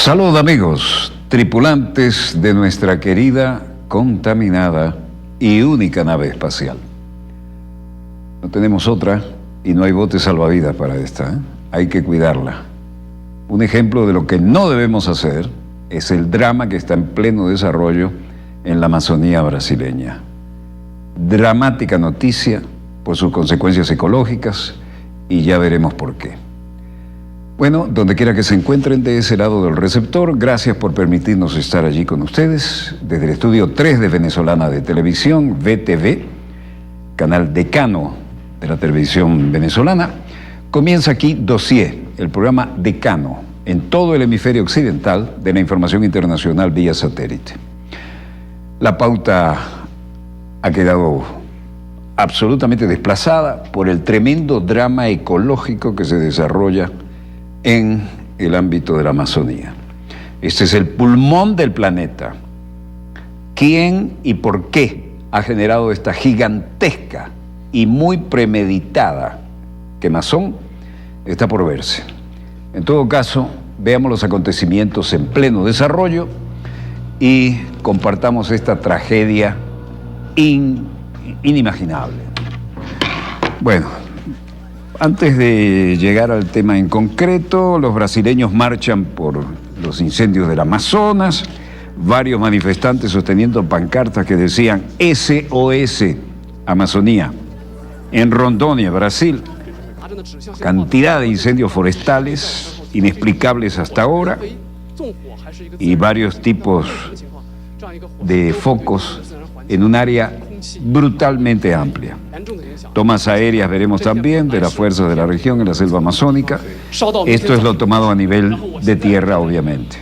Salud amigos, tripulantes de nuestra querida, contaminada y única nave espacial. No tenemos otra y no hay bote salvavidas para esta, ¿eh? Hay que cuidarla. Un ejemplo de lo que no debemos hacer es el drama que está en pleno desarrollo en la Amazonía brasileña. Dramática noticia por sus consecuencias ecológicas y ya veremos por qué. Bueno, donde quiera que se encuentren de ese lado del receptor, gracias por permitirnos estar allí con ustedes. Desde el estudio 3 de Venezolana de Televisión, VTV, canal decano de la televisión venezolana, comienza aquí Dossier, el programa decano en todo el hemisferio occidental de la información internacional vía satélite. La pauta ha quedado absolutamente desplazada por el tremendo drama ecológico que se desarrolla en el ámbito de la Amazonía. Este es el pulmón del planeta. ¿Quién y por qué ha generado esta gigantesca y muy premeditada quemazón? Está por verse. En todo caso, veamos los acontecimientos en pleno desarrollo y compartamos esta tragedia inimaginable. Bueno, antes de llegar al tema en concreto, los brasileños marchan por los incendios del Amazonas, varios manifestantes sosteniendo pancartas que decían SOS Amazonía. En Rondônia, Brasil, cantidad de incendios forestales inexplicables hasta ahora y varios tipos de focos en un área brutalmente amplia. Tomas aéreas veremos también de las fuerzas de la región en la selva amazónica. Esto es lo tomado a nivel de tierra, obviamente.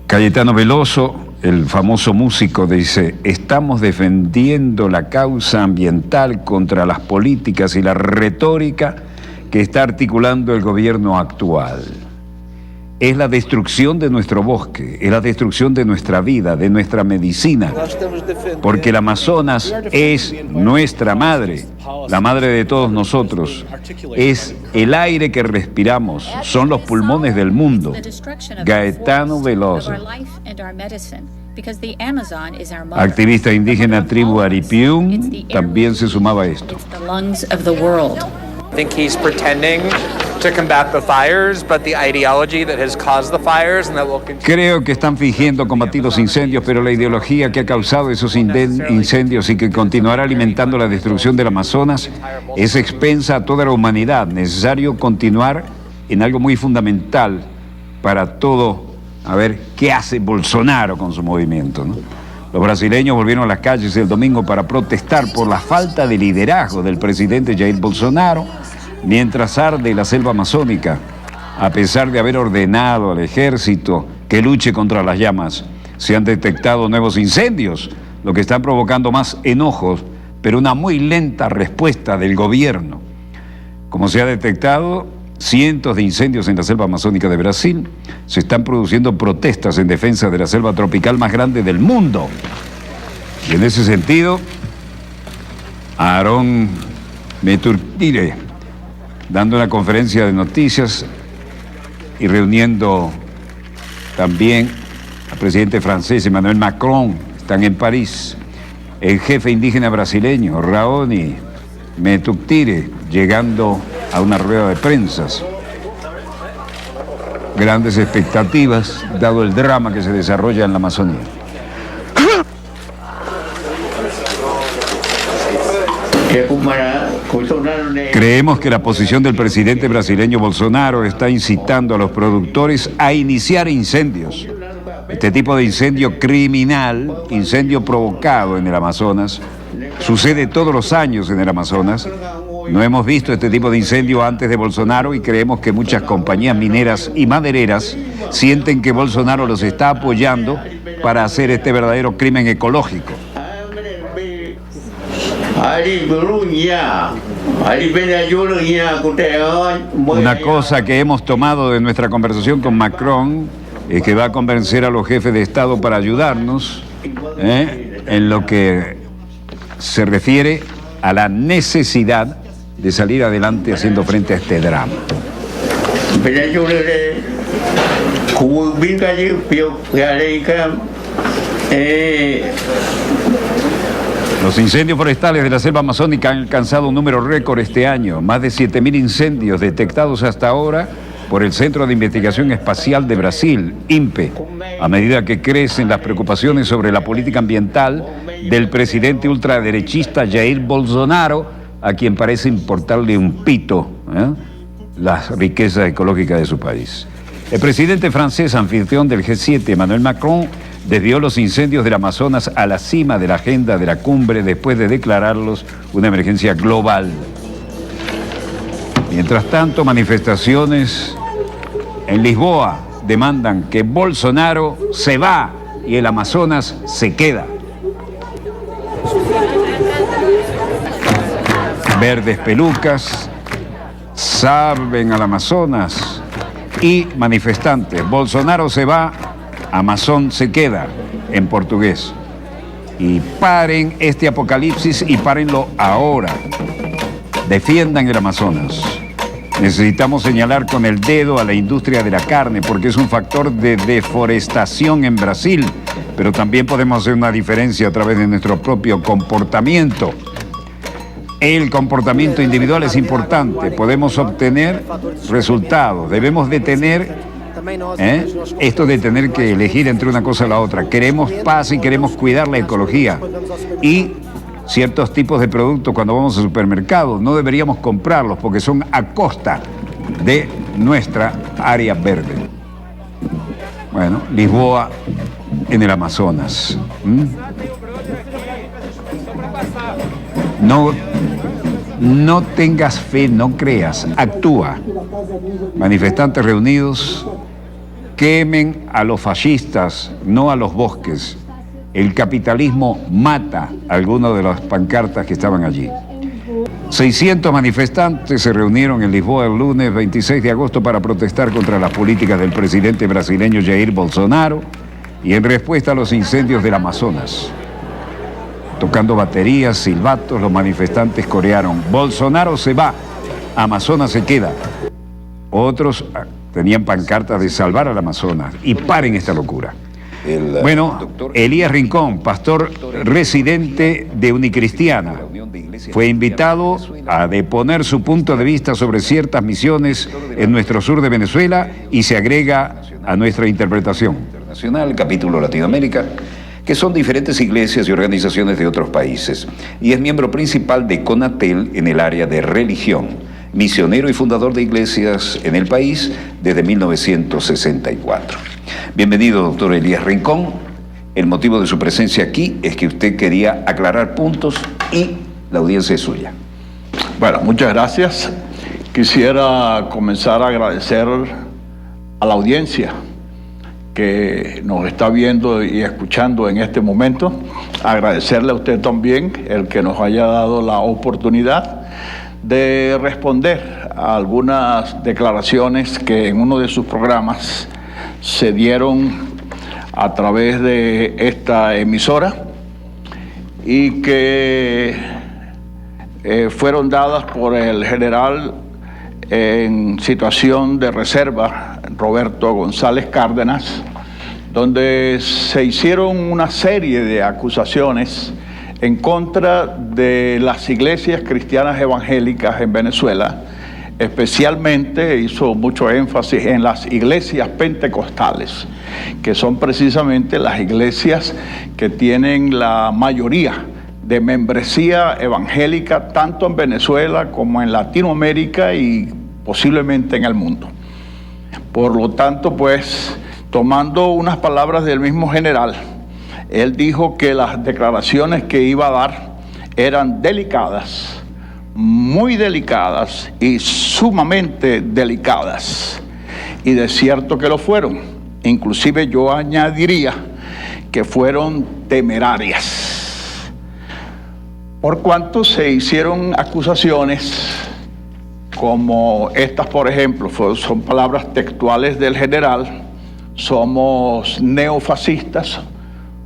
Caetano Veloso, el famoso músico, dice: estamos defendiendo la causa ambiental contra las políticas y la retórica que está articulando el gobierno actual. Es la destrucción de nuestro bosque, es la destrucción de nuestra vida, de nuestra medicina, porque el Amazonas es nuestra madre, la madre de todos nosotros, es el aire que respiramos, son los pulmones del mundo. Gaetano Veloso, activista indígena tribu Aripiún, también se sumaba a esto. I think he's pretending to combat the fires, but the ideology that has caused the fires and that will continue. Creo que están fingiendo combatir los incendios, pero la ideología que ha causado esos incendios y que continuará alimentando la destrucción del Amazonas es expensa a toda la humanidad. Necesario continuar en algo muy fundamental para todo. A ver qué hace Bolsonaro con su movimiento, ¿no? Los brasileños volvieron a las calles el domingo para protestar por la falta de liderazgo del presidente Jair Bolsonaro mientras arde la selva amazónica, a pesar de haber ordenado al ejército que luche contra las llamas. Se han detectado nuevos incendios, lo que está provocando más enojos, pero una muy lenta respuesta del gobierno. Como se ha detectado cientos de incendios en la selva amazónica de Brasil, se están produciendo protestas en defensa de la selva tropical más grande del mundo. Y en ese sentido, Aarón Meturtire, dando una conferencia de noticias y reuniendo también al presidente francés Emmanuel Macron, están en París. El jefe indígena brasileño, Raoni Meturtire, llegando a una rueda de prensas. Grandes expectativas, dado el drama que se desarrolla en la Amazonía. Creemos que la posición del presidente brasileño Bolsonaro está incitando a los productores a iniciar incendios. Este tipo de incendio criminal, incendio provocado en el Amazonas, sucede todos los años en el Amazonas. No hemos visto este tipo de incendio antes de Bolsonaro y creemos que muchas compañías mineras y madereras sienten que Bolsonaro los está apoyando para hacer este verdadero crimen ecológico. Una cosa que hemos tomado de nuestra conversación con Macron es que va a convencer a los jefes de Estado para ayudarnos en lo que se refiere a la necesidad de salir adelante haciendo frente a este drama. Los incendios forestales de la selva amazónica han alcanzado un número récord este año, más de 7.000 incendios detectados hasta ahora por el Centro de Investigación Espacial de Brasil, INPE, a medida que crecen las preocupaciones sobre la política ambiental del presidente ultraderechista Jair Bolsonaro, a quien parece importarle un pito las riquezas ecológicas de su país. El presidente francés, anfitrión del G7, Emmanuel Macron, desvió los incendios del Amazonas a la cima de la agenda de la cumbre después de declararlos una emergencia global. Mientras tanto, manifestaciones en Lisboa demandan que Bolsonaro se va y el Amazonas se queda. Verdes pelucas salven al Amazonas y manifestantes. Bolsonaro se va, Amazon se queda, en portugués. Y paren este apocalipsis y párenlo ahora. Defiendan el Amazonas. Necesitamos señalar con el dedo a la industria de la carne porque es un factor de deforestación en Brasil, pero también podemos hacer una diferencia a través de nuestro propio comportamiento. El comportamiento individual es importante, podemos obtener resultados, debemos de tener esto de tener que elegir entre una cosa y la otra. Queremos paz y queremos cuidar la ecología. Y ciertos tipos de productos cuando vamos al supermercado no deberíamos comprarlos porque son a costa de nuestra área verde. Bueno, Lisboa en el Amazonas. No tengas fe, no creas, actúa. Manifestantes reunidos, quemen a los fascistas, no a los bosques. El capitalismo mata a algunos de las pancartas que estaban allí. 600 manifestantes se reunieron en Lisboa el lunes 26 de agosto para protestar contra las políticas del presidente brasileño Jair Bolsonaro y en respuesta a los incendios del Amazonas. Tocando baterías, silbatos, los manifestantes corearon: Bolsonaro se va, Amazonas se queda. Otros tenían pancartas de salvar al Amazonas y paren esta locura. Bueno, Elías Rincón, pastor residente de Unicristiana, fue invitado a deponer su punto de vista sobre ciertas misiones en nuestro sur de Venezuela y se agrega a nuestra interpretación. Internacional, capítulo Latinoamérica, que son diferentes iglesias y organizaciones de otros países, y es miembro principal de CONATEL en el área de religión, misionero y fundador de iglesias en el país desde 1964. Bienvenido, doctor Elías Rincón. El motivo de su presencia aquí es que usted quería aclarar puntos y la audiencia es suya. Bueno, muchas gracias. Quisiera comenzar a agradecer a la audiencia que nos está viendo y escuchando en este momento. Agradecerle a usted también el que nos haya dado la oportunidad de responder a algunas declaraciones que en uno de sus programas se dieron a través de esta emisora y que fueron dadas por el general en situación de reserva, Roberto González Cárdenas, donde se hicieron una serie de acusaciones en contra de las iglesias cristianas evangélicas en Venezuela. Especialmente hizo mucho énfasis en las iglesias pentecostales, que son precisamente las iglesias que tienen la mayoría de membresía evangélica tanto en Venezuela como en Latinoamérica y posiblemente en el mundo. Por lo tanto, pues, tomando unas palabras del mismo general, él dijo que las declaraciones que iba a dar eran delicadas, muy delicadas y sumamente delicadas. Y de cierto que lo fueron. Inclusive yo añadiría que fueron temerarias. Por cuanto se hicieron acusaciones como estas, por ejemplo, son palabras textuales del general: somos neofascistas.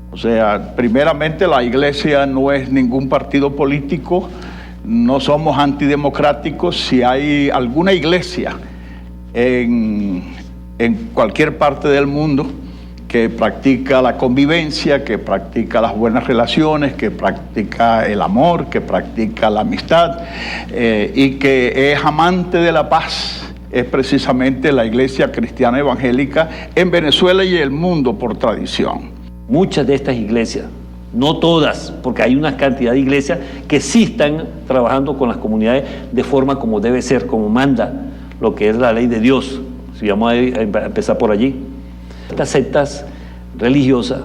O sea, primeramente la iglesia no es ningún partido político, no somos antidemocráticos. Si hay alguna iglesia en cualquier parte del mundo que practica la convivencia, que practica las buenas relaciones, que practica el amor, que practica la amistad y que es amante de la paz, es precisamente la Iglesia Cristiana Evangélica en Venezuela y el mundo por tradición. Muchas de estas iglesias, no todas, porque hay una cantidad de iglesias que sí están trabajando con las comunidades de forma como debe ser, como manda lo que es la ley de Dios, si vamos a empezar por allí. Estas sectas religiosas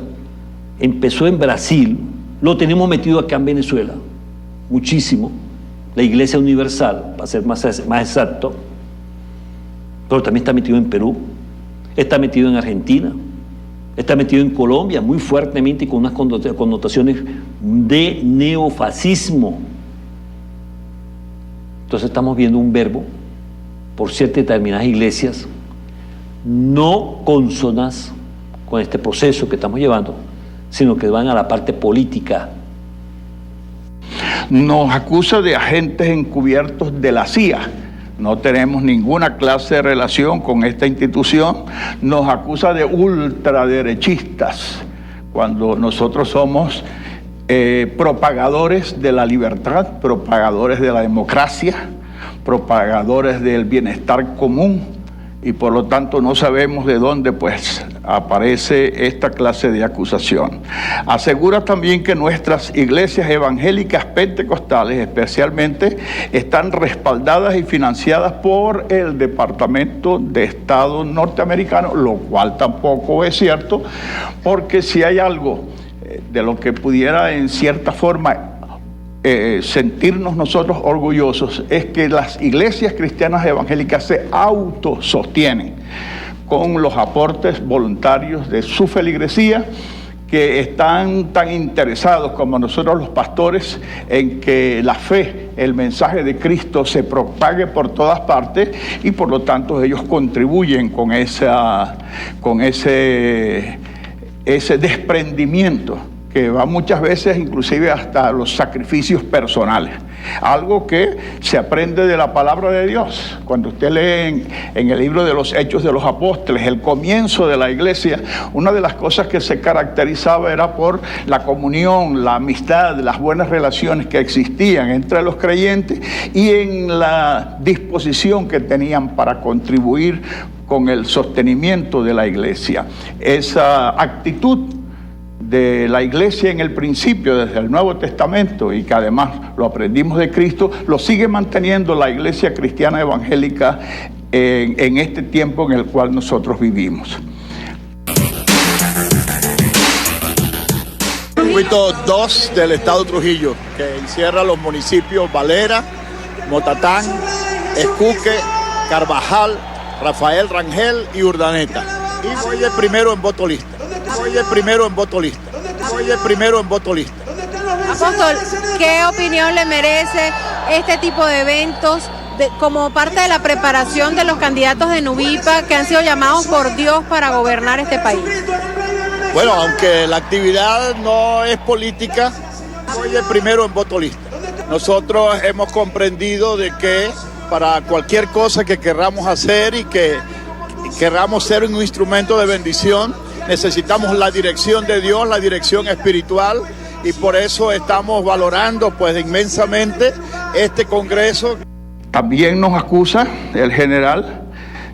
empezó en Brasil, lo tenemos metido acá en Venezuela, muchísimo, la Iglesia Universal, para ser más exacto, pero también está metido en Perú, está metido en Argentina, está metido en Colombia muy fuertemente y con unas connotaciones de neofascismo. Entonces estamos viendo un verbo por ciertas determinadas iglesias no consonas con este proceso que estamos llevando, sino que van a la parte política. Nos acusa de agentes encubiertos de la CIA. No tenemos ninguna clase de relación con esta institución. Nos acusa de ultraderechistas, cuando nosotros somos propagadores de la libertad, propagadores de la democracia, propagadores del bienestar común, y por lo tanto no sabemos de dónde pues aparece esta clase de acusación. Asegura también que nuestras iglesias evangélicas pentecostales especialmente están respaldadas y financiadas por el Departamento de Estado norteamericano, lo cual tampoco es cierto, porque si hay algo de lo que pudiera en cierta forma sentirnos nosotros orgullosos, es que las iglesias cristianas evangélicas se autosostienen con los aportes voluntarios de su feligresía, que están tan interesados como nosotros los pastores en que la fe, el mensaje de Cristo se propague por todas partes, y por lo tanto ellos contribuyen con ese desprendimiento que va muchas veces inclusive hasta los sacrificios personales. Algo que se aprende de la palabra de Dios. Cuando usted lee en el libro de los Hechos de los Apóstoles, el comienzo de la iglesia, una de las cosas que se caracterizaba era por la comunión, la amistad, las buenas relaciones que existían entre los creyentes y en la disposición que tenían para contribuir con el sostenimiento de la iglesia. Esa actitud de la iglesia en el principio, desde el Nuevo Testamento, y que además lo aprendimos de Cristo, lo sigue manteniendo la iglesia cristiana evangélica en este tiempo en el cual nosotros vivimos. Circuito 2 del estado Trujillo, que encierra los municipios Valera, Motatán, Escuque, Carvajal, Rafael Rangel y Urdaneta. Y voy de primero en voto lista. Apóstol, ¿qué opinión le merece este tipo de eventos como parte de la preparación de los candidatos de Nuvipa que han sido llamados por Dios para gobernar este país? Bueno, aunque la actividad no es política, voy de primero en voto lista. Nosotros hemos comprendido de que para cualquier cosa que querramos hacer y que querramos ser un instrumento de bendición, necesitamos la dirección de Dios, la dirección espiritual, y por eso estamos valorando pues inmensamente este congreso. También nos acusa el general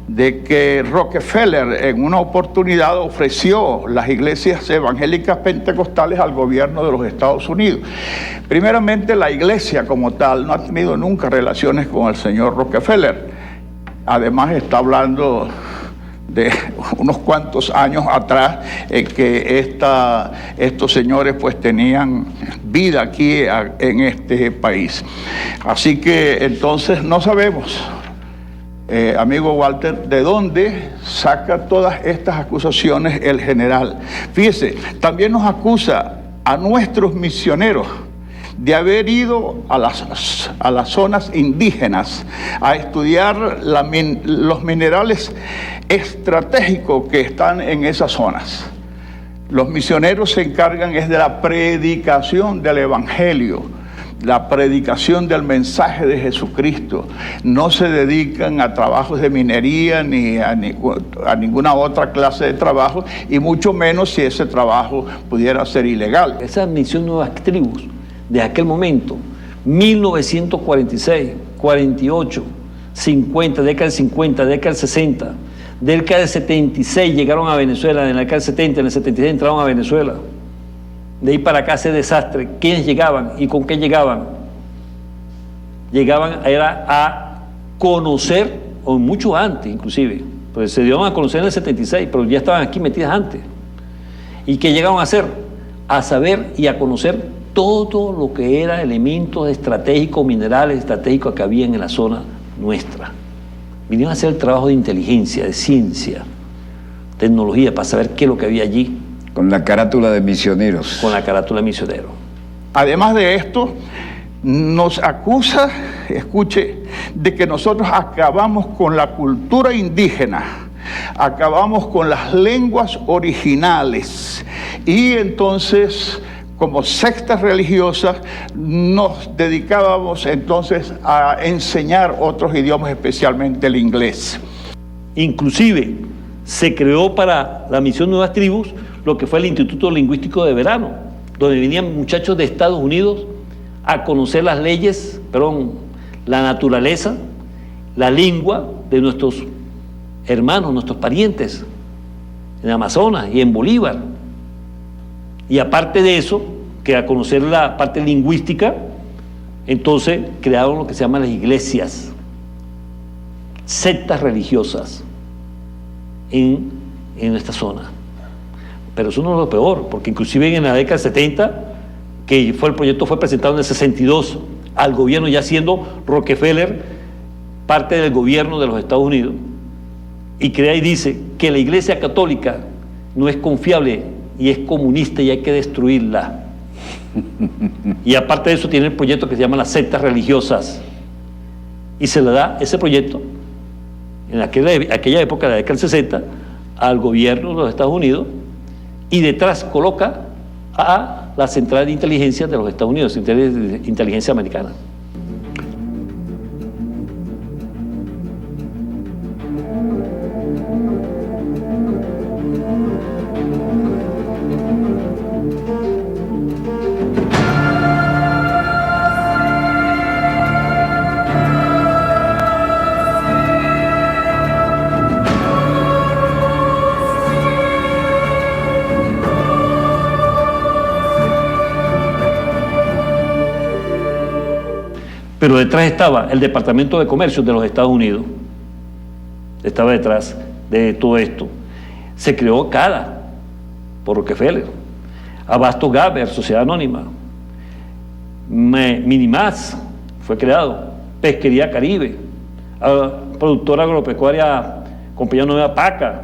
de que Rockefeller en una oportunidad ofreció las iglesias evangélicas pentecostales al gobierno de los Estados Unidos. Primeramente, la iglesia como tal no ha tenido nunca relaciones con el señor Rockefeller. Además, está hablando de unos cuantos años atrás que estos señores pues tenían vida aquí en este país. Así que entonces no sabemos, amigo Walter, de dónde saca todas estas acusaciones el general. Fíjese, también nos acusa a nuestros misioneros de haber ido a las zonas indígenas a estudiar los minerales estratégicos que están en esas zonas. Los misioneros se encargan es de la predicación del Evangelio, la predicación del mensaje de Jesucristo. No se dedican a trabajos de minería ni a ninguna otra clase de trabajo, y mucho menos si ese trabajo pudiera ser ilegal. Esa misión Nuevas Tribus, de aquel momento, 1946, 48, 50, década del 50, década del 60, década del 76 llegaron a Venezuela, en la década del 70, en el 76 entraron a Venezuela. De ahí para acá ese desastre. ¿Quiénes llegaban y con qué llegaban? Llegaban era a conocer, o mucho antes inclusive, pues se dieron a conocer en el 76, pero ya estaban aquí metidas antes. ¿Y qué llegaron a hacer? A saber y a conocer todo lo que era elementos estratégicos, minerales estratégicos que había en la zona nuestra. Vinieron a hacer el trabajo de inteligencia, de ciencia, tecnología, para saber qué es lo que había allí. Con la carátula de misioneros. Con la carátula de misionero. Además de esto, nos acusa, escuche, de que nosotros acabamos con la cultura indígena, acabamos con las lenguas originales, y entonces, como sectas religiosas, nos dedicábamos entonces a enseñar otros idiomas, especialmente el inglés. Inclusive se creó para la misión Nuevas Tribus lo que fue el Instituto Lingüístico de Verano, donde venían muchachos de Estados Unidos a conocer las leyes, la naturaleza, la lengua de nuestros hermanos, nuestros parientes, en Amazonas y en Bolívar. Y aparte de eso, que a conocer la parte lingüística, entonces crearon lo que se llaman las iglesias, sectas religiosas en esta zona. Pero eso no es lo peor, porque inclusive en la década del 70, que el proyecto fue presentado en el 62 al gobierno, ya siendo Rockefeller parte del gobierno de los Estados Unidos, y crea y dice que la Iglesia Católica no es confiable y es comunista y hay que destruirla. Y aparte de eso tiene el proyecto que se llama las sectas religiosas, y se le da ese proyecto en aquella época, la década del 60, al gobierno de los Estados Unidos, y detrás coloca a la Central de Inteligencia de los Estados Unidos, Inteligencia Americana. Pero detrás estaba el Departamento de Comercio de los Estados Unidos, estaba detrás de todo esto. Se creó CADA por Rockefeller, Abasto Gaber, Sociedad Anónima, Minimas fue creado, Pesquería Caribe, Productora Agropecuaria Compañía Nueva Paca,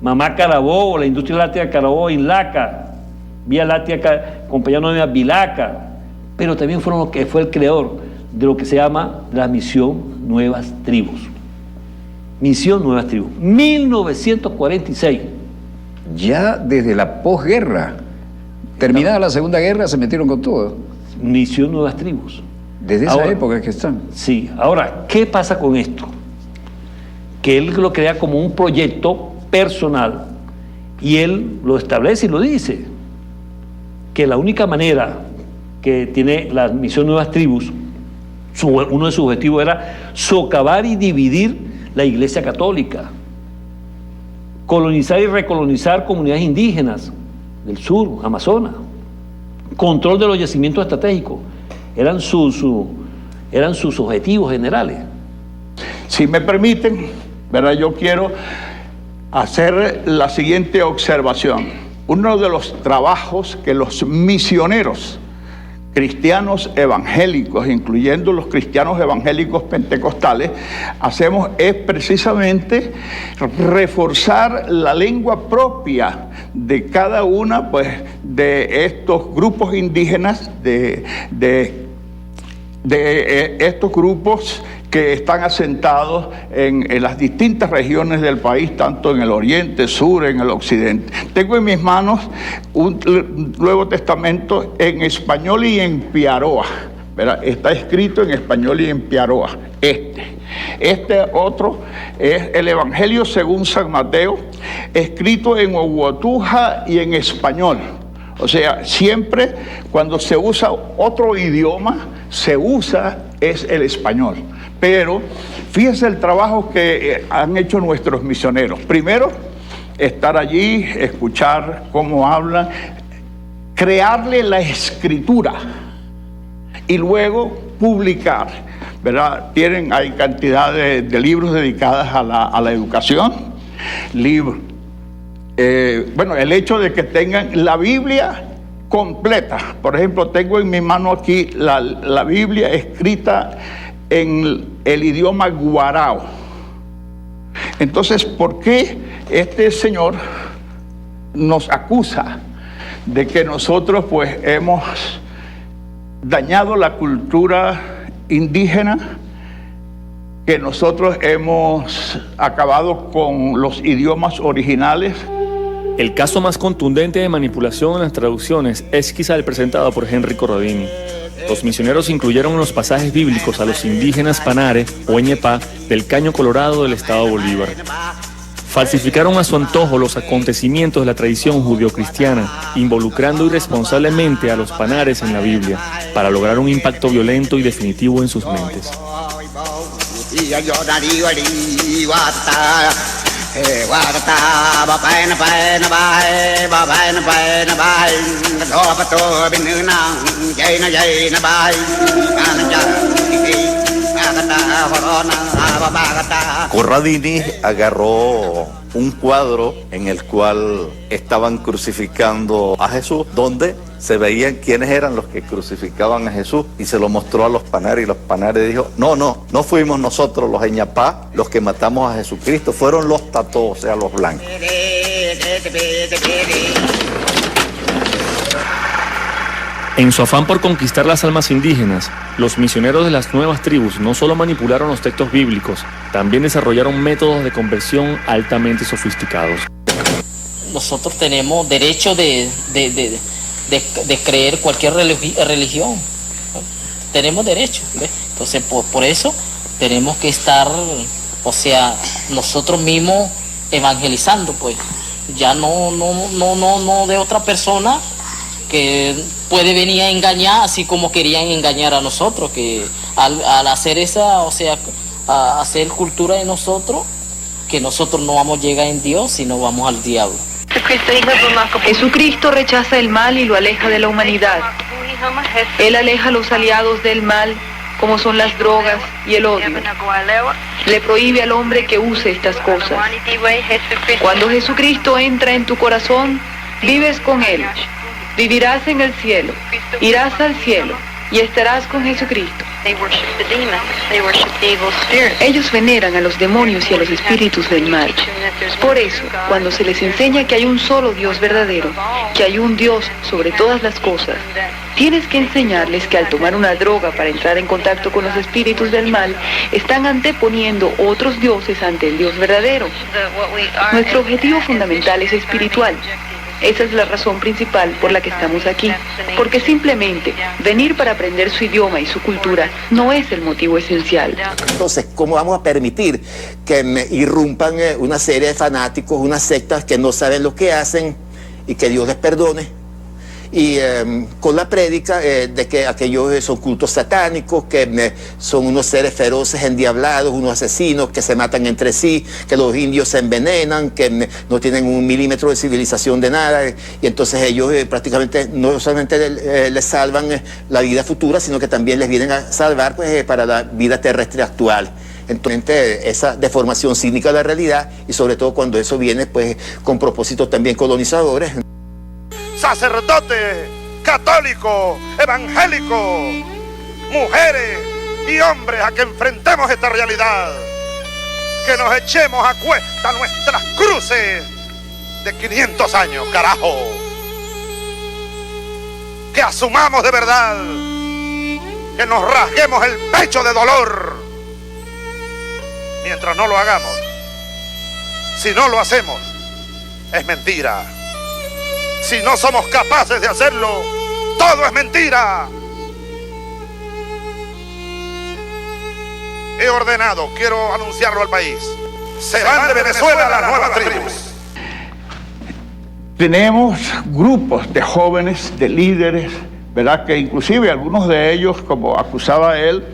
Mamá Carabobo, la Industria Láctea Carabobo, Inlaca, Vía Láctea Compañía Nueva Vilaca, pero también fueron lo que fue el creador de lo que se llama la Misión Nuevas Tribus. Misión Nuevas Tribus, 1946. Ya desde la posguerra, terminada la Segunda Guerra, se metieron con todo. Misión Nuevas Tribus. Desde esa época que están. Sí. Ahora, ¿qué pasa con esto? Que él lo crea como un proyecto personal, y él lo establece y lo dice, que la única manera que tiene la Misión Nuevas Tribus, uno de sus objetivos era socavar y dividir la Iglesia Católica, colonizar y recolonizar comunidades indígenas del sur, Amazonas, control de los yacimientos estratégicos, eran sus objetivos generales. Si me permiten, ¿verdad? Yo quiero hacer la siguiente observación. Uno de los trabajos que los misioneros cristianos evangélicos, incluyendo los cristianos evangélicos pentecostales, hacemos es precisamente reforzar la lengua propia de cada una, pues, de estos grupos indígenas, de estos grupos que están asentados en las distintas regiones del país, tanto en el oriente, sur, en el occidente. Tengo en mis manos un Nuevo Testamento en español y en piaroa, ¿verdad? Está escrito en español y en piaroa. Este otro es el Evangelio según San Mateo, escrito en oguatuja y en español. O sea, siempre cuando se usa otro idioma, es el español. Pero fíjense el trabajo que han hecho nuestros misioneros. Primero, estar allí, escuchar cómo hablan, crearle la escritura y luego publicar, ¿verdad? Hay cantidad de libros dedicados a la educación, libros. El hecho de que tengan la Biblia completa. Por ejemplo, tengo en mi mano aquí la Biblia escrita en el idioma guarao. Entonces, ¿por qué este señor nos acusa de que nosotros pues hemos dañado la cultura indígena, que nosotros hemos acabado con los idiomas originales? El caso más contundente de manipulación en las traducciones es quizá el presentado por Henry Corradini. Los misioneros incluyeron en los pasajes bíblicos a los indígenas Panare o Ñepá del Caño Colorado del estado Bolívar. Falsificaron a su antojo los acontecimientos de la tradición judeocristiana, involucrando irresponsablemente a los Panares en la Biblia, para lograr un impacto violento y definitivo en sus mentes. Corradini agarró un cuadro en el cual estaban crucificando a Jesús, donde se veían quiénes eran los que crucificaban a Jesús, y se lo mostró a los Panares, y los Panares dijo, no fuimos nosotros los Ñapá los que matamos a Jesucristo, fueron los tató, o sea, los blancos. En su afán por conquistar las almas indígenas, los misioneros de las nuevas tribus no solo manipularon los textos bíblicos, también desarrollaron métodos de conversión altamente sofisticados. Nosotros tenemos derecho de creer cualquier religión. Tenemos derecho, ¿ves? Entonces, por eso tenemos que estar, o sea, nosotros mismos evangelizando, pues. Ya no de otra persona que puede venir a engañar, así como querían engañar a nosotros, que al hacer esa, o sea, a hacer cultura de nosotros, que nosotros no vamos a llegar en Dios, sino vamos al diablo. Jesucristo rechaza el mal y lo aleja de la humanidad. Él aleja a los aliados del mal, como son las drogas y el odio. Le prohíbe al hombre que use estas cosas. Cuando Jesucristo entra en tu corazón, vives con Él. Vivirás en el cielo, irás al cielo y estarás con Jesucristo. Ellos veneran a los demonios y a los espíritus del mal. Por eso, cuando se les enseña que hay un solo Dios verdadero, que hay un Dios sobre todas las cosas, tienes que enseñarles que al tomar una droga para entrar en contacto con los espíritus del mal, están anteponiendo otros dioses ante el Dios verdadero. Nuestro objetivo fundamental es espiritual. Esa es la razón principal por la que estamos aquí, porque simplemente venir para aprender su idioma y su cultura no es el motivo esencial. Entonces, ¿cómo vamos a permitir que irrumpan una serie de fanáticos, unas sectas que no saben lo que hacen y que Dios les perdone? Y con la prédica de que aquellos son cultos satánicos, que son unos seres feroces, endiablados, unos asesinos que se matan entre sí, que los indios se envenenan, que no tienen un milímetro de civilización de nada, y entonces ellos prácticamente no solamente les salvan la vida futura, sino que también les vienen a salvar pues, para la vida terrestre actual. Entonces, esa deformación cínica de la realidad, y sobre todo cuando eso viene pues, con propósitos también colonizadores. Sacerdote católico, evangélico, mujeres y hombres, a que enfrentemos esta realidad, que nos echemos a cuesta nuestras cruces de 500 años, carajo, que asumamos de verdad, que nos rasguemos el pecho de dolor. Mientras no lo hagamos, si no lo hacemos, es mentira. Si no somos capaces de hacerlo, todo es mentira. He ordenado, quiero anunciarlo al país, se van de Venezuela las nuevas tribus. Tenemos grupos de jóvenes, de líderes, ¿verdad? Que inclusive algunos de ellos, como acusaba él,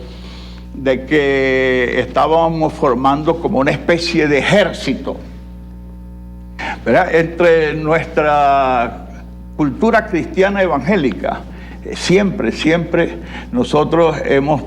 de que estábamos formando como una especie de ejército, ¿verdad? Entre nuestra cultura cristiana evangélica, siempre nosotros hemos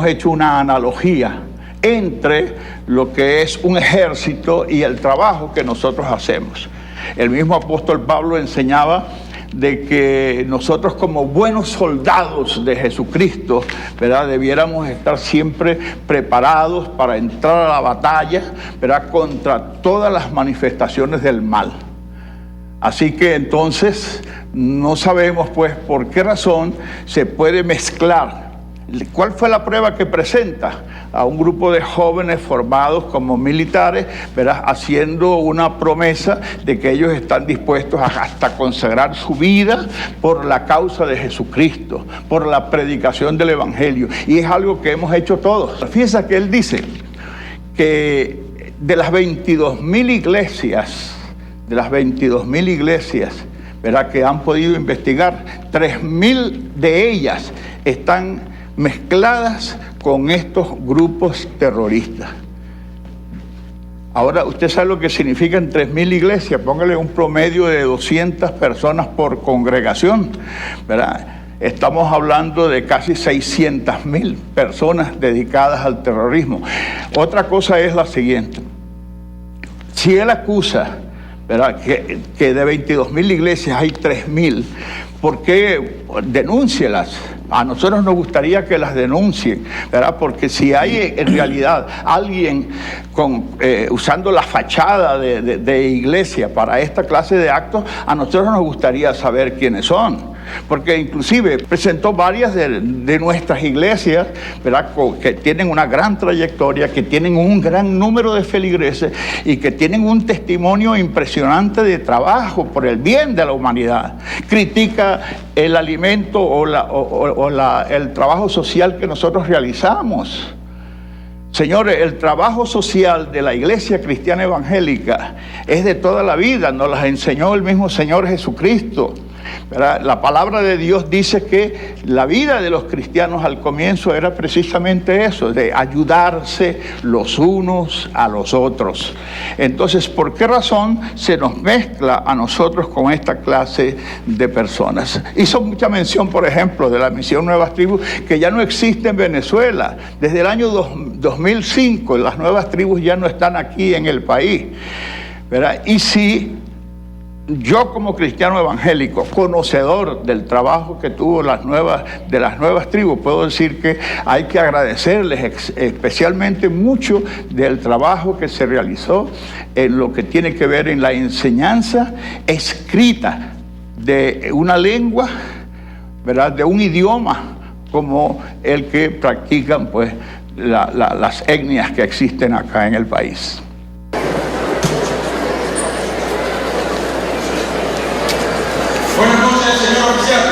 hecho una analogía entre lo que es un ejército y el trabajo que nosotros hacemos. El mismo apóstol Pablo enseñaba de que nosotros, como buenos soldados de Jesucristo, ¿verdad?, debiéramos estar siempre preparados para entrar a la batalla, ¿verdad?, contra todas las manifestaciones del mal. Así que entonces no sabemos pues por qué razón se puede mezclar. ¿Cuál fue la prueba que presenta? A un grupo de jóvenes formados como militares, ¿verdad?, haciendo una promesa de que ellos están dispuestos a hasta consagrar su vida por la causa de Jesucristo, por la predicación del Evangelio. Y es algo que hemos hecho todos. Fíjense que él dice que de las 22.000 iglesias, ¿verdad?, que han podido investigar, 3.000 de ellas están mezcladas con estos grupos terroristas. Ahora, usted sabe lo que significan 3.000 iglesias, póngale un promedio de 200 personas por congregación, ¿verdad? Estamos hablando de casi 600.000 personas dedicadas al terrorismo. Otra cosa es la siguiente: si él acusa, ¿verdad?, que de 22.000 iglesias hay 3.000, ¿por qué denúncielas? A nosotros nos gustaría que las denuncien, ¿verdad? Porque si hay en realidad alguien usando la fachada de iglesia para esta clase de actos, a nosotros nos gustaría saber quiénes son. Porque inclusive presentó varias de nuestras iglesias, ¿verdad?, que tienen una gran trayectoria, que tienen un gran número de feligreses y que tienen un testimonio impresionante de trabajo por el bien de la humanidad. Critica el alimento el trabajo social que nosotros realizamos. Señores, el trabajo social de la Iglesia Cristiana Evangélica es de toda la vida, nos las enseñó el mismo Señor Jesucristo, ¿verdad? La palabra de Dios dice que la vida de los cristianos al comienzo era precisamente eso, de ayudarse los unos a los otros. Entonces, ¿por qué razón se nos mezcla a nosotros con esta clase de personas? Hizo mucha mención, por ejemplo, de la misión Nuevas Tribus, que ya no existe en Venezuela. Desde el año 2005 las Nuevas Tribus ya no están aquí en el país, ¿verdad? Y si yo, como cristiano evangélico, conocedor del trabajo que tuvo las nuevas tribus, puedo decir que hay que agradecerles especialmente mucho del trabajo que se realizó en lo que tiene que ver en la enseñanza escrita de una lengua, ¿verdad?, de un idioma como el que practican pues las etnias que existen acá en el país. Buenas noches, señor oficial.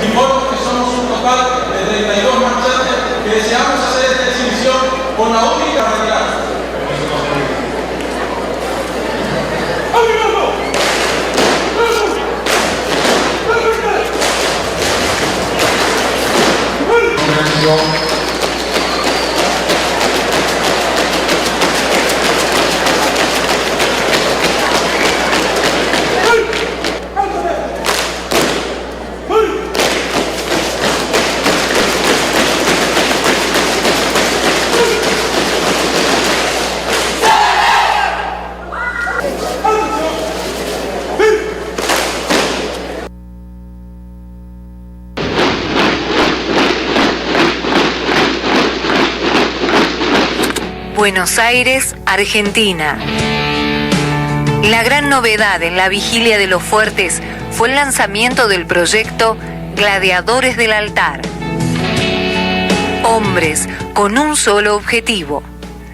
Informo que somos un total de 32 marchantes que deseamos hacer esta exhibición con la única finalidad. Buenos Aires, Argentina. La gran novedad en la Vigilia de los Fuertes fue el lanzamiento del proyecto Gladiadores del Altar. Hombres con un solo objetivo: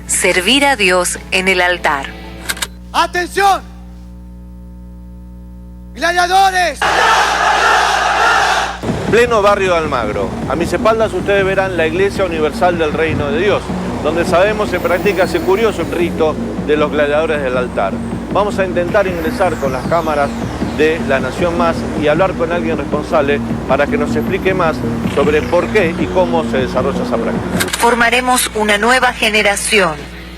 servir a Dios en el altar. ¡Atención! ¡Gladiadores! Pleno barrio de Almagro. A mis espaldas ustedes verán la Iglesia Universal del Reino de Dios, donde sabemos se practica ese curioso rito de los gladiadores del altar. Vamos a intentar ingresar con las cámaras de La Nación Más y hablar con alguien responsable para que nos explique más sobre por qué y cómo se desarrolla esa práctica. Formaremos una nueva generación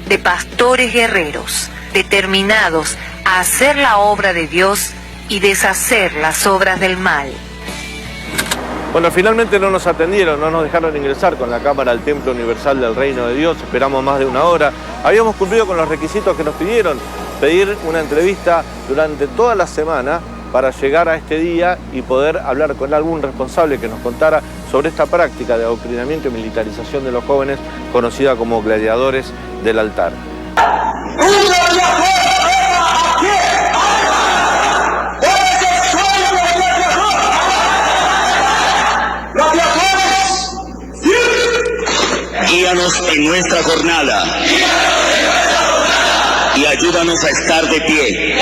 de pastores guerreros, determinados a hacer la obra de Dios y deshacer las obras del mal. Bueno, finalmente no nos atendieron, no nos dejaron ingresar con la cámara al Templo Universal del Reino de Dios, esperamos más de una hora. Habíamos cumplido con los requisitos que nos pidieron, pedir una entrevista durante toda la semana para llegar a este día y poder hablar con algún responsable que nos contara sobre esta práctica de adoctrinamiento y militarización de los jóvenes, conocida como gladiadores del altar. Guíanos en nuestra jornada y ayúdanos a estar de pie.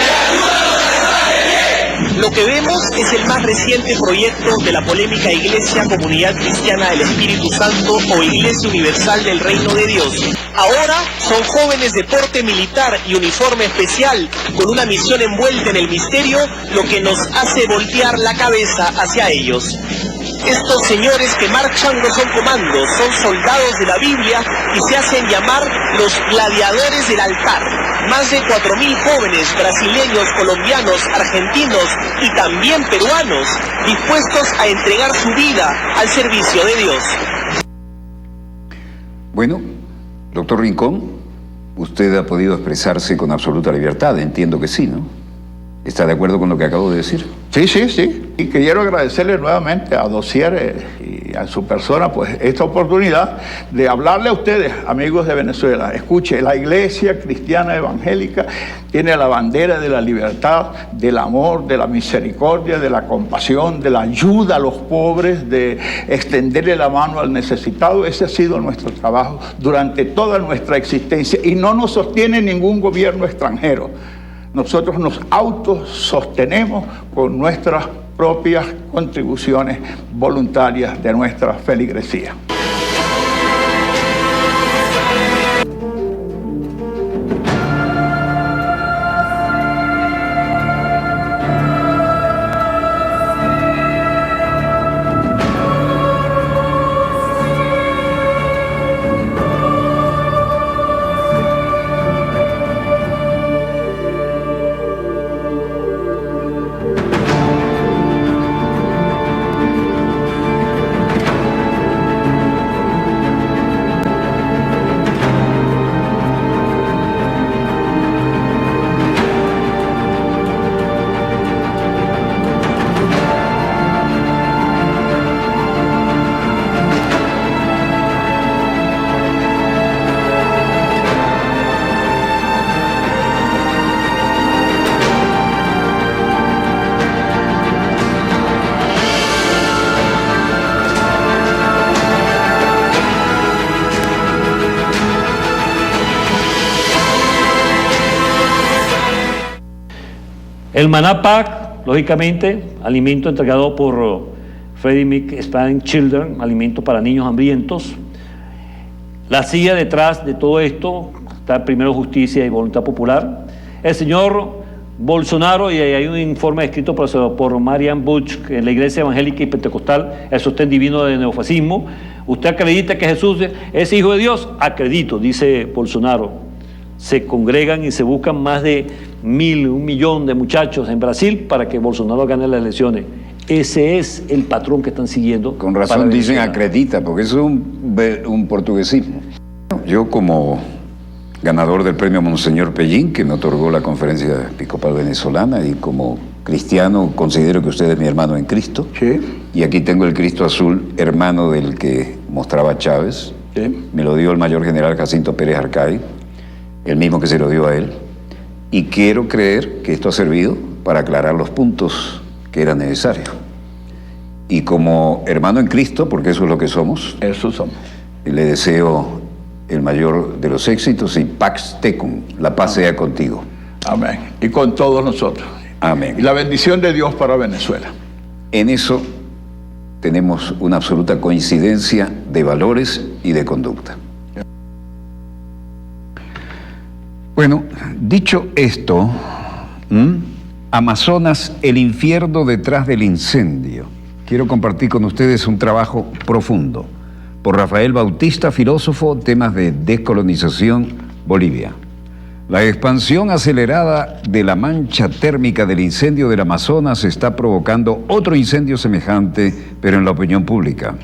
Lo que vemos es el más reciente proyecto de la polémica Iglesia Comunidad Cristiana del Espíritu Santo o Iglesia Universal del Reino de Dios. Ahora son jóvenes de porte militar y uniforme especial con una misión envuelta en el misterio, lo que nos hace voltear la cabeza hacia ellos. Estos señores que marchan no son comandos, son soldados de la Biblia y se hacen llamar los gladiadores del altar. Más de 4.000 jóvenes brasileños, colombianos, argentinos y también peruanos dispuestos a entregar su vida al servicio de Dios. Bueno, doctor Rincón, usted ha podido expresarse con absoluta libertad, entiendo que sí, ¿no? ¿Está de acuerdo con lo que acabo de decir? Sí, sí, sí. Y quiero agradecerle nuevamente a Dossier y a su persona pues esta oportunidad de hablarle a ustedes, amigos de Venezuela. Escuche, la Iglesia Cristiana Evangélica tiene la bandera de la libertad, del amor, de la misericordia, de la compasión, de la ayuda a los pobres, de extenderle la mano al necesitado. Ese ha sido nuestro trabajo durante toda nuestra existencia y no nos sostiene ningún gobierno extranjero. Nosotros nos autosostenemos con nuestras propias contribuciones voluntarias de nuestra feligresía. El Maná Pack, lógicamente, alimento entregado por Freddie Mick Spanish Children, alimento para niños hambrientos. La silla detrás de todo esto está primero Justicia y Voluntad Popular. El señor Bolsonaro, y hay un informe escrito por Marian Butch en la Iglesia Evangélica y Pentecostal, el sostén divino del neofascismo. ¿Usted acredita que Jesús es hijo de Dios? Acredito, dice Bolsonaro. Se congregan y se buscan más de 1 millón de muchachos en Brasil para que Bolsonaro gane las elecciones. Ese es el patrón que están siguiendo. Con razón dicen acredita, porque eso es un portuguesismo. Yo como ganador del premio Monseñor Pellín, que me otorgó la Conferencia Episcopal Venezolana, y como cristiano considero que usted es mi hermano en Cristo. Sí. Y aquí tengo el Cristo azul, hermano del que mostraba Chávez. Sí. Sí. Me lo dio el mayor general Jacinto Pérez Arcay, el mismo que se lo dio a él. Y quiero creer que esto ha servido para aclarar los puntos que eran necesarios. Y como hermano en Cristo, porque eso es lo que somos. Eso somos. Le deseo el mayor de los éxitos y Pax Tecum, la paz sea contigo. Amén. Y con todos nosotros. Amén. Y la bendición de Dios para Venezuela. En eso tenemos una absoluta coincidencia de valores y de conducta. Bueno, dicho esto, Amazonas, el infierno detrás del incendio. Quiero compartir con ustedes un trabajo profundo por Rafael Bautista, filósofo, temas de descolonización, Bolivia. La expansión acelerada de la mancha térmica del incendio del Amazonas está provocando otro incendio semejante, pero en la opinión pública.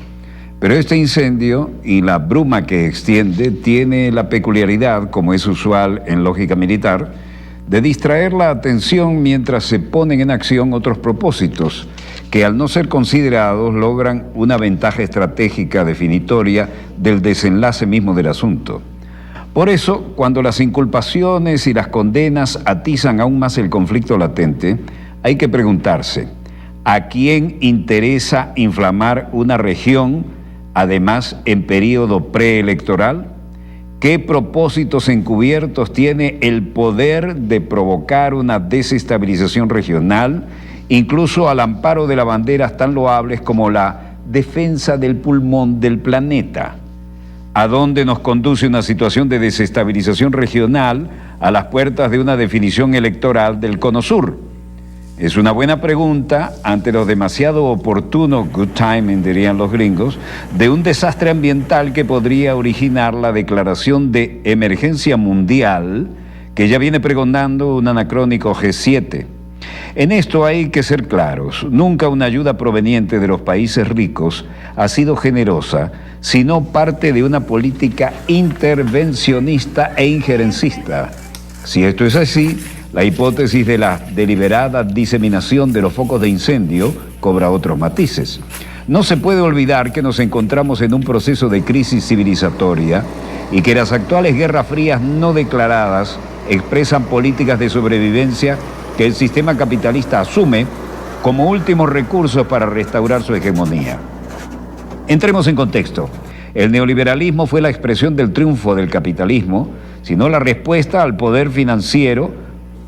Pero este incendio y la bruma que extiende tiene la peculiaridad, como es usual en lógica militar, de distraer la atención mientras se ponen en acción otros propósitos que, al no ser considerados, logran una ventaja estratégica definitoria del desenlace mismo del asunto. Por eso, cuando las inculpaciones y las condenas atizan aún más el conflicto latente, hay que preguntarse, ¿a quién interesa inflamar una región, además en periodo preelectoral? ¿Qué propósitos encubiertos tiene el poder de provocar una desestabilización regional, incluso al amparo de las banderas tan loables como la defensa del pulmón del planeta? ¿A dónde nos conduce una situación de desestabilización regional a las puertas de una definición electoral del Cono Sur? Es una buena pregunta ante lo demasiado oportuno, good timing dirían los gringos, de un desastre ambiental que podría originar la declaración de emergencia mundial que ya viene pregonando un anacrónico G7. En esto hay que ser claros, nunca una ayuda proveniente de los países ricos ha sido generosa, sino parte de una política intervencionista e injerencista. Si esto es así, la hipótesis de la deliberada diseminación de los focos de incendio cobra otros matices. No se puede olvidar que nos encontramos en un proceso de crisis civilizatoria y que las actuales guerras frías no declaradas expresan políticas de sobrevivencia que el sistema capitalista asume como últimos recursos para restaurar su hegemonía. Entremos en contexto. El neoliberalismo fue la expresión del triunfo del capitalismo, sino la respuesta al poder financiero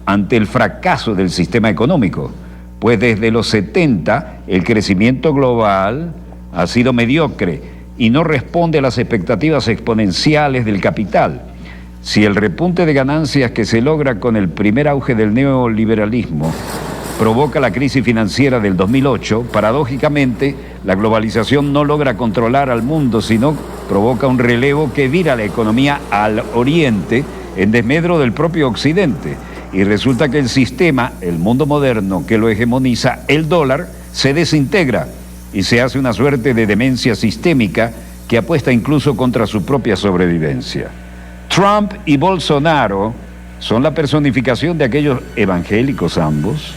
ante el fracaso del sistema económico, pues desde los 70 el crecimiento global ha sido mediocre y no responde a las expectativas exponenciales del capital. Si el repunte de ganancias que se logra con el primer auge del neoliberalismo provoca la crisis financiera del 2008, paradójicamente, la globalización no logra controlar al mundo, sino provoca un relevo que vira la economía al oriente en desmedro del propio occidente. Y resulta que el sistema, el mundo moderno que lo hegemoniza, el dólar, se desintegra y se hace una suerte de demencia sistémica que apuesta incluso contra su propia sobrevivencia. Trump y Bolsonaro son la personificación de aquellos evangélicos ambos,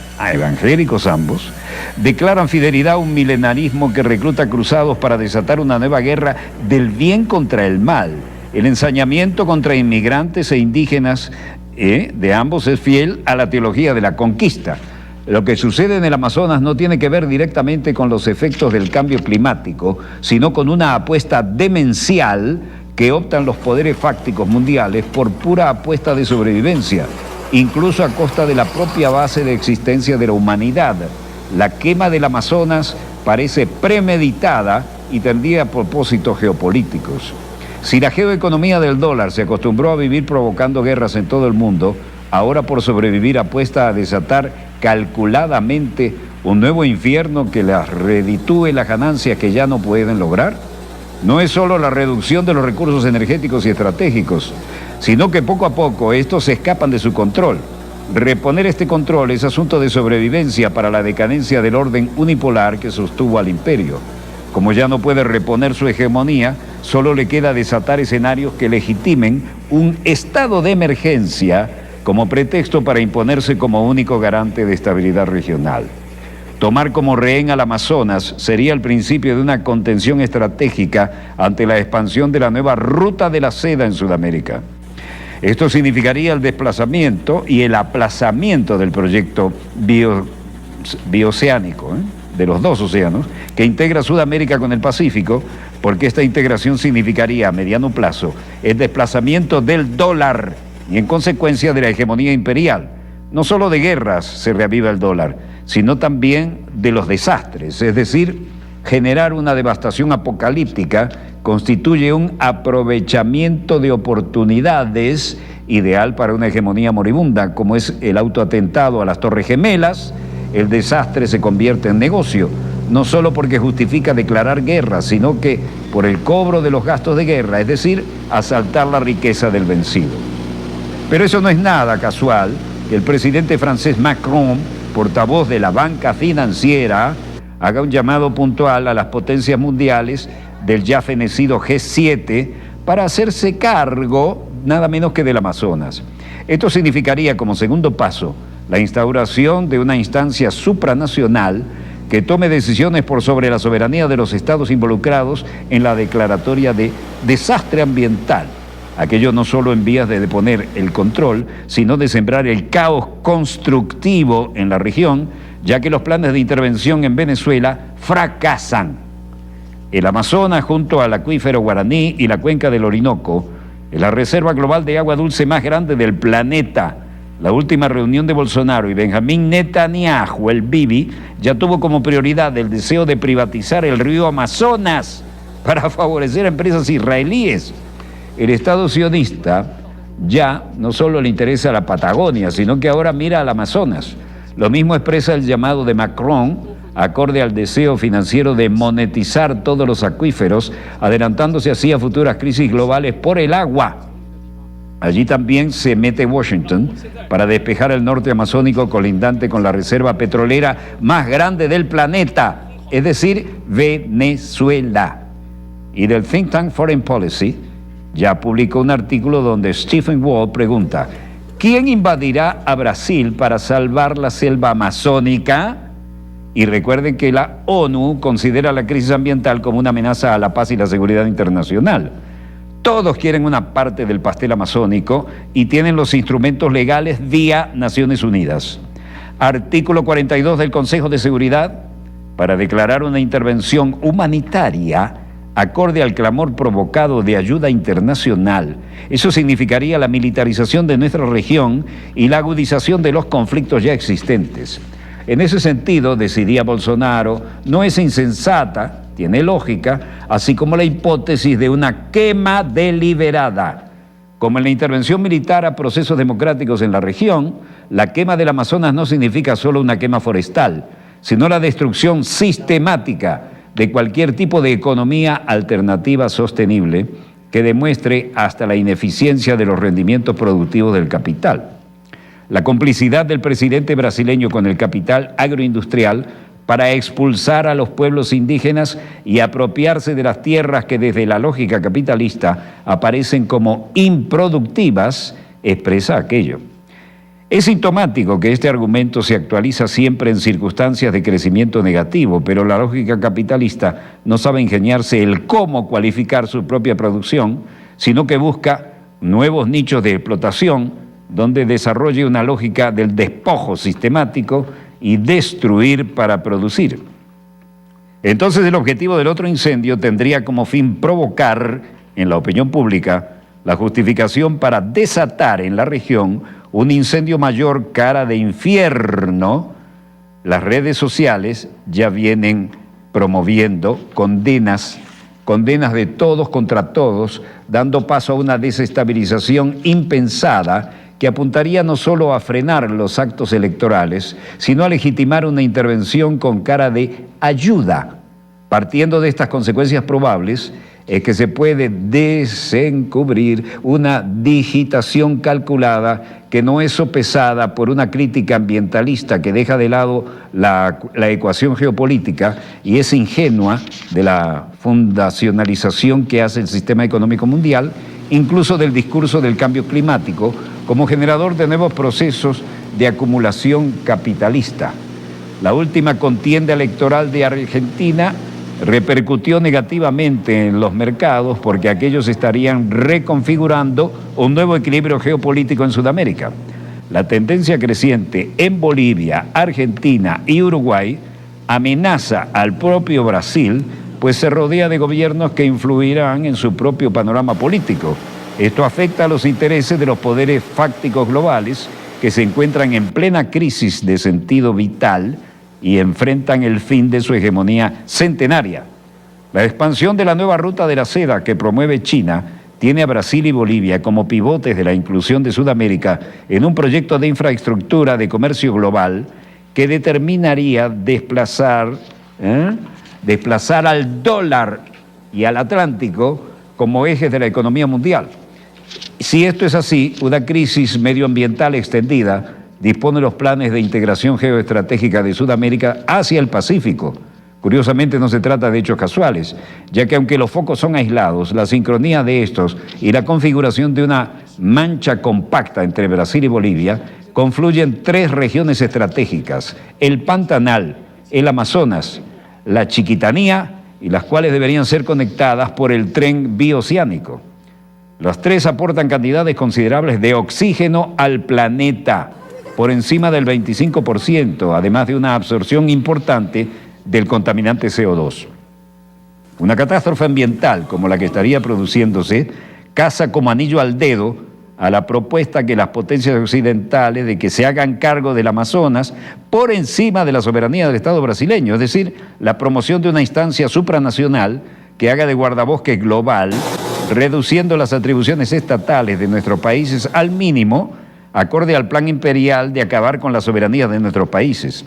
declaran fidelidad a un milenarismo que recluta cruzados para desatar una nueva guerra del bien contra el mal. El ensañamiento contra inmigrantes e indígenas de ambos es fiel a la teología de la conquista. Lo que sucede en el Amazonas no tiene que ver directamente con los efectos del cambio climático, sino con una apuesta demencial que optan los poderes fácticos mundiales por pura apuesta de sobrevivencia, incluso a costa de la propia base de existencia de la humanidad. La quema del Amazonas parece premeditada y tendría propósitos geopolíticos. Si la geoeconomía del dólar se acostumbró a vivir provocando guerras en todo el mundo, ahora por sobrevivir apuesta a desatar calculadamente un nuevo infierno que las reditúe las ganancias que ya no pueden lograr. No es solo la reducción de los recursos energéticos y estratégicos, sino que poco a poco estos se escapan de su control. Reponer este control es asunto de sobrevivencia para la decadencia del orden unipolar que sostuvo al imperio. Como ya no puede reponer su hegemonía, solo le queda desatar escenarios que legitimen un estado de emergencia como pretexto para imponerse como único garante de estabilidad regional. Tomar como rehén al Amazonas sería el principio de una contención estratégica ante la expansión de la nueva ruta de la seda en Sudamérica. Esto significaría el desplazamiento y el aplazamiento del proyecto bioceánico, de los dos océanos, que integra Sudamérica con el Pacífico, porque esta integración significaría a mediano plazo el desplazamiento del dólar y en consecuencia de la hegemonía imperial. No solo de guerras se reaviva el dólar, sino también de los desastres, es decir, generar una devastación apocalíptica constituye un aprovechamiento de oportunidades ideal para una hegemonía moribunda, como es el autoatentado a las Torres Gemelas. El desastre se convierte en negocio, no solo porque justifica declarar guerra, sino que por el cobro de los gastos de guerra, es decir, asaltar la riqueza del vencido. Pero eso no es nada casual. El presidente francés Macron, portavoz de la banca financiera, haga un llamado puntual a las potencias mundiales del ya fenecido G7 para hacerse cargo nada menos que del Amazonas. Esto significaría como segundo paso la instauración de una instancia supranacional que tome decisiones por sobre la soberanía de los estados involucrados en la declaratoria de desastre ambiental. Aquello no solo en vías de deponer el control, sino de sembrar el caos constructivo en la región, ya que los planes de intervención en Venezuela fracasan. El Amazonas, junto al acuífero Guaraní y la cuenca del Orinoco, es la reserva global de agua dulce más grande del planeta. La última reunión de Bolsonaro y Benjamín Netanyahu, el Bibi, ya tuvo como prioridad el deseo de privatizar el río Amazonas para favorecer a empresas israelíes. El Estado sionista ya no solo le interesa a la Patagonia, sino que ahora mira al Amazonas. Lo mismo expresa el llamado de Macron, acorde al deseo financiero de monetizar todos los acuíferos, adelantándose así a futuras crisis globales por el agua. Allí también se mete Washington para despejar el norte amazónico colindante con la reserva petrolera más grande del planeta, es decir, Venezuela. Y del think tank Foreign Policy ya publicó un artículo donde Stephen Wall pregunta: ¿quién invadirá a Brasil para salvar la selva amazónica? Y recuerden que la ONU considera la crisis ambiental como una amenaza a la paz y la seguridad internacional. Todos quieren una parte del pastel amazónico y tienen los instrumentos legales vía Naciones Unidas. Artículo 42 del Consejo de Seguridad, para declarar una intervención humanitaria acorde al clamor provocado de ayuda internacional. Eso significaría la militarización de nuestra región y la agudización de los conflictos ya existentes. En ese sentido, decidía Bolsonaro, no es insensata, tiene lógica, así como la hipótesis de una quema deliberada. Como en la intervención militar a procesos democráticos en la región, la quema del Amazonas no significa solo una quema forestal, sino la destrucción sistemática de cualquier tipo de economía alternativa sostenible que demuestre hasta la ineficiencia de los rendimientos productivos del capital. La complicidad del presidente brasileño con el capital agroindustrial para expulsar a los pueblos indígenas y apropiarse de las tierras que desde la lógica capitalista aparecen como improductivas, expresa aquello. Es sintomático que este argumento se actualiza siempre en circunstancias de crecimiento negativo, pero la lógica capitalista no sabe ingeniarse el cómo cualificar su propia producción, sino que busca nuevos nichos de explotación donde desarrolle una lógica del despojo sistemático y destruir para producir. Entonces el objetivo del otro incendio tendría como fin provocar en la opinión pública la justificación para desatar en la región un incendio mayor, cara de infierno. Las redes sociales ya vienen promoviendo condenas de todos contra todos, dando paso a una desestabilización impensada que apuntaría no solo a frenar los actos electorales, sino a legitimar una intervención con cara de ayuda. Partiendo de estas consecuencias probables, es que se puede desencubrir una digitación calculada que no es sopesada por una crítica ambientalista que deja de lado la ecuación geopolítica y es ingenua de la fundacionalización que hace el sistema económico mundial, incluso del discurso del cambio climático, como generador de nuevos procesos de acumulación capitalista. La última contienda electoral de Argentina repercutió negativamente en los mercados porque aquellos estarían reconfigurando un nuevo equilibrio geopolítico en Sudamérica. La tendencia creciente en Bolivia, Argentina y Uruguay amenaza al propio Brasil, pues se rodea de gobiernos que influirán en su propio panorama político. Esto afecta a los intereses de los poderes fácticos globales que se encuentran en plena crisis de sentido vital y enfrentan el fin de su hegemonía centenaria. La expansión de la nueva ruta de la seda que promueve China tiene a Brasil y Bolivia como pivotes de la inclusión de Sudamérica en un proyecto de infraestructura de comercio global que determinaría desplazar al dólar y al Atlántico como ejes de la economía mundial. Si esto es así, una crisis medioambiental extendida dispone los planes de integración geoestratégica de Sudamérica hacia el Pacífico. Curiosamente no se trata de hechos casuales, ya que aunque los focos son aislados, la sincronía de estos y la configuración de una mancha compacta entre Brasil y Bolivia confluyen tres regiones estratégicas: el Pantanal, el Amazonas, la Chiquitanía, y las cuales deberían ser conectadas por el tren bioceánico. Las tres aportan cantidades considerables de oxígeno al planeta, por encima del 25%, además de una absorción importante del contaminante CO2. Una catástrofe ambiental como la que estaría produciéndose caza como anillo al dedo a la propuesta que las potencias occidentales de que se hagan cargo del Amazonas por encima de la soberanía del Estado brasileño, es decir, la promoción de una instancia supranacional que haga de guardabosque global, reduciendo las atribuciones estatales de nuestros países al mínimo, acorde al plan imperial de acabar con la soberanía de nuestros países.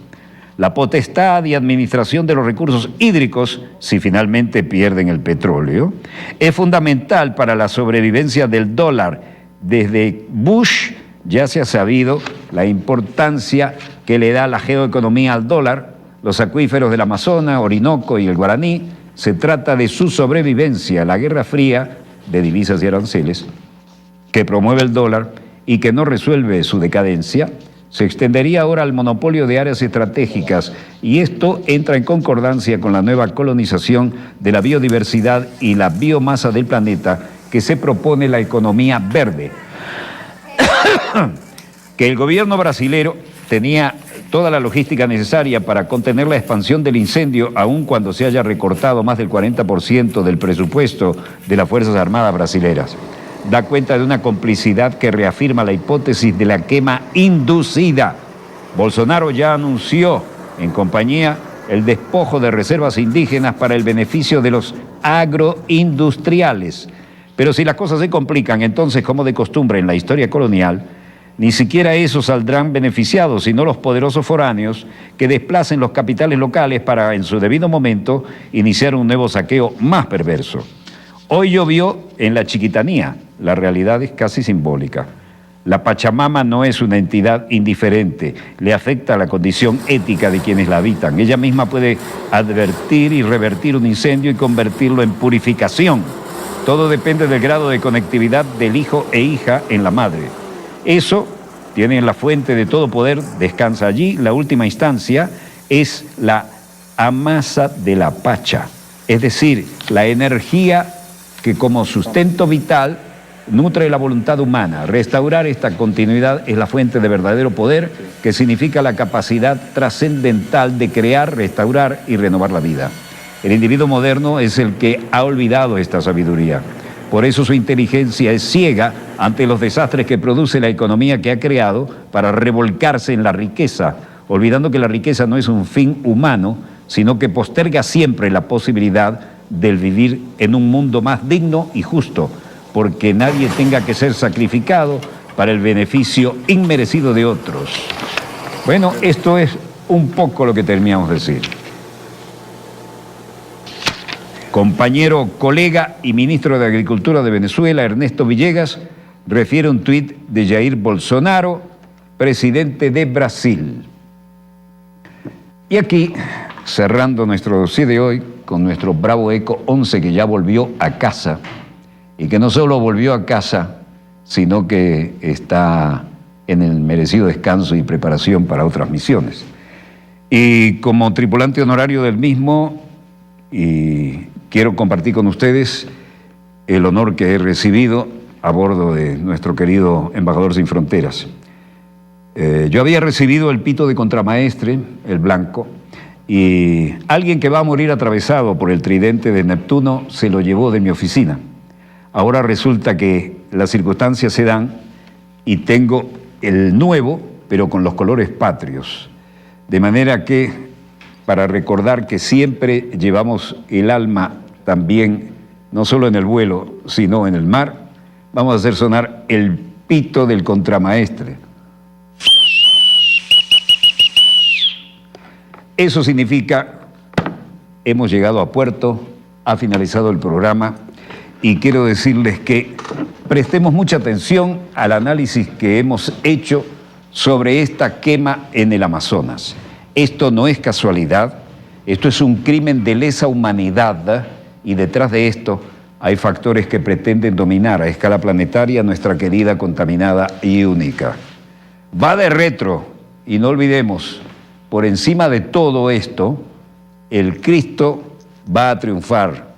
La potestad y administración de los recursos hídricos, si finalmente pierden el petróleo, es fundamental para la sobrevivencia del dólar. Desde Bush ya se ha sabido la importancia que le da la geoeconomía al dólar, los acuíferos del Amazonas, Orinoco y el Guaraní. Se trata de su sobrevivencia. La Guerra Fría de divisas y aranceles, que promueve el dólar y que no resuelve su decadencia, se extendería ahora al monopolio de áreas estratégicas, y esto entra en concordancia con la nueva colonización de la biodiversidad y la biomasa del planeta que se propone la economía verde. Que el gobierno brasilero tenía toda la logística necesaria para contener la expansión del incendio, aun cuando se haya recortado más del 40% del presupuesto de las Fuerzas Armadas brasileras. Da cuenta de una complicidad que reafirma la hipótesis de la quema inducida. Bolsonaro ya anunció en compañía el despojo de reservas indígenas para el beneficio de los agroindustriales. Pero si las cosas se complican, entonces, como de costumbre en la historia colonial, ni siquiera esos saldrán beneficiados, sino los poderosos foráneos que desplacen los capitales locales para, en su debido momento, iniciar un nuevo saqueo más perverso. Hoy llovió en la Chiquitanía. La realidad es casi simbólica. La Pachamama no es una entidad indiferente, le afecta la condición ética de quienes la habitan. Ella misma puede advertir y revertir un incendio y convertirlo en purificación. Todo depende del grado de conectividad del hijo e hija en la madre. Eso tiene la fuente de todo poder, descansa allí. La última instancia es la amasa de la Pacha, es decir, la energía que como sustento vital nutre la voluntad humana. Restaurar esta continuidad es la fuente de verdadero poder, que significa la capacidad trascendental de crear, restaurar y renovar la vida. El individuo moderno es el que ha olvidado esta sabiduría. Por eso su inteligencia es ciega ante los desastres que produce la economía que ha creado para revolcarse en la riqueza, olvidando que la riqueza no es un fin humano, sino que posterga siempre la posibilidad del vivir en un mundo más digno y justo, porque nadie tenga que ser sacrificado para el beneficio inmerecido de otros. Bueno, esto es un poco lo que terminamos de decir. Compañero, colega y ministro de Agricultura de Venezuela, Ernesto Villegas, refiere un tuit de Jair Bolsonaro, presidente de Brasil. Y aquí, cerrando nuestro dossier de hoy, con nuestro Bravo Eco 11, que ya volvió a casa, y que no solo volvió a casa, sino que está en el merecido descanso y preparación para otras misiones. Y como tripulante honorario del mismo, y quiero compartir con ustedes el honor que he recibido a bordo de nuestro querido embajador sin fronteras. Yo había recibido el pito de contramaestre, el blanco, y alguien que va a morir atravesado por el tridente de Neptuno se lo llevó de mi oficina. Ahora resulta que las circunstancias se dan y tengo el nuevo, pero con los colores patrios. De manera que, para recordar que siempre llevamos el alma también, no solo en el vuelo, sino en el mar, vamos a hacer sonar el pito del contramaestre. Eso significa, hemos llegado a puerto, ha finalizado el programa, y quiero decirles que prestemos mucha atención al análisis que hemos hecho sobre esta quema en el Amazonas. Esto no es casualidad, esto es un crimen de lesa humanidad, y detrás de esto hay factores que pretenden dominar a escala planetaria nuestra querida, contaminada y única. Va de retro, y no olvidemos, por encima de todo esto, el Cristo va a triunfar.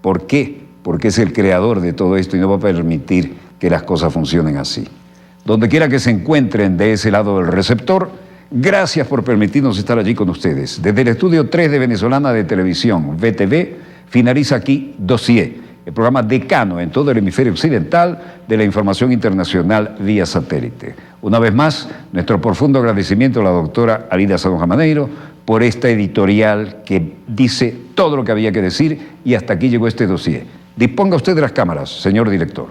¿Por qué? Porque es el creador de todo esto y no va a permitir que las cosas funcionen así. Donde quiera que se encuentren de ese lado del receptor, gracias por permitirnos estar allí con ustedes. Desde el estudio 3 de Venezolana de Televisión, VTV, finaliza aquí Dossier, el programa decano en todo el hemisferio occidental de la información internacional vía satélite. Una vez más, nuestro profundo agradecimiento a la doctora Alida Sadonja Maneiro por esta editorial que dice todo lo que había que decir, y hasta aquí llegó este dossier. Disponga usted de las cámaras, señor director.